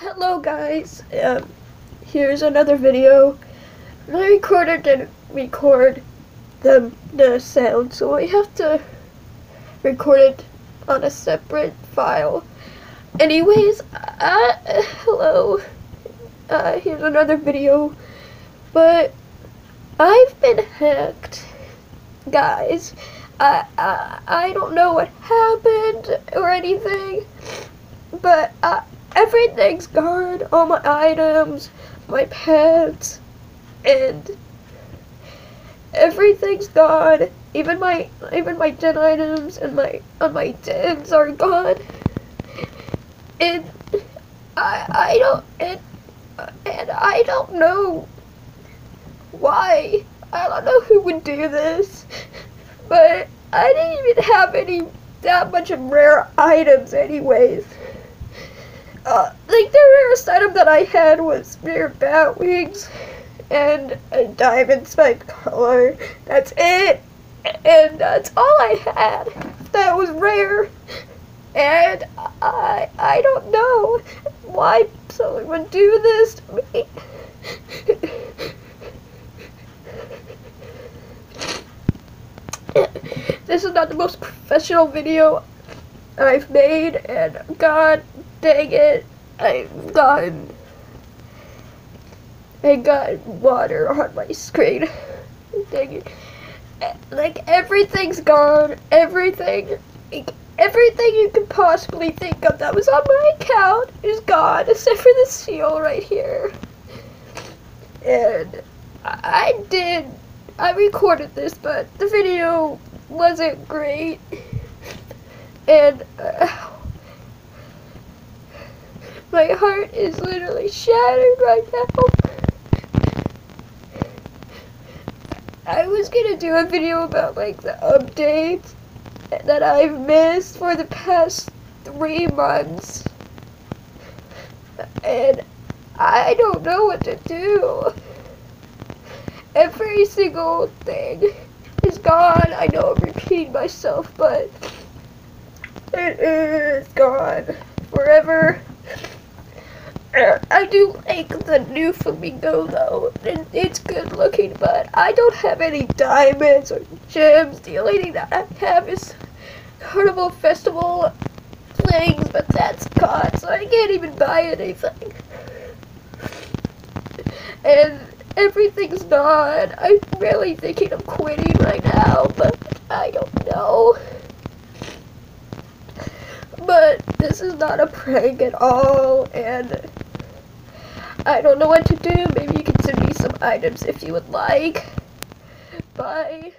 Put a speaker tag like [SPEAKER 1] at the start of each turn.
[SPEAKER 1] Hello guys, here's another video. My recorder didn't record the sound, so I have to record it on a separate file. Anyways, hello, here's another video, but I've been hacked, guys. I don't know what happened or anything, but everything's gone. All my items, my pets, and everything's gone. Even my den items and my dens are gone. And I don't know why. I don't know who would do this, but I didn't even have that much of rare items anyways. Like the rarest item that I had was rare bat wings and a diamond spiked collar. That's it, and that's all I had that was rare. And I don't know why someone would do this to me. This is not the most professional video I've made, and god dang it, I got water on my screen. Dang it. Like, everything's gone. Everything you could possibly think of that was on my account is gone, except for the seal right here. And I recorded this, but the video wasn't great. And my heart is literally shattered right now. I was gonna do a video about like the updates that I've missed for the past 3 months. And I don't know what to do. Every single thing is gone. I know I'm repeating myself, but it is gone forever. I do like the new flamingo though, and it's good looking, but I don't have any diamonds or gems. The only thing that I have is Carnival Festival things, but that's gone, so I can't even buy anything. And everything's gone. I'm really thinking of quitting right now, but I don't know. But this is not a prank at all, and I don't know what to do. Maybe you can send me some items if you would like. Bye.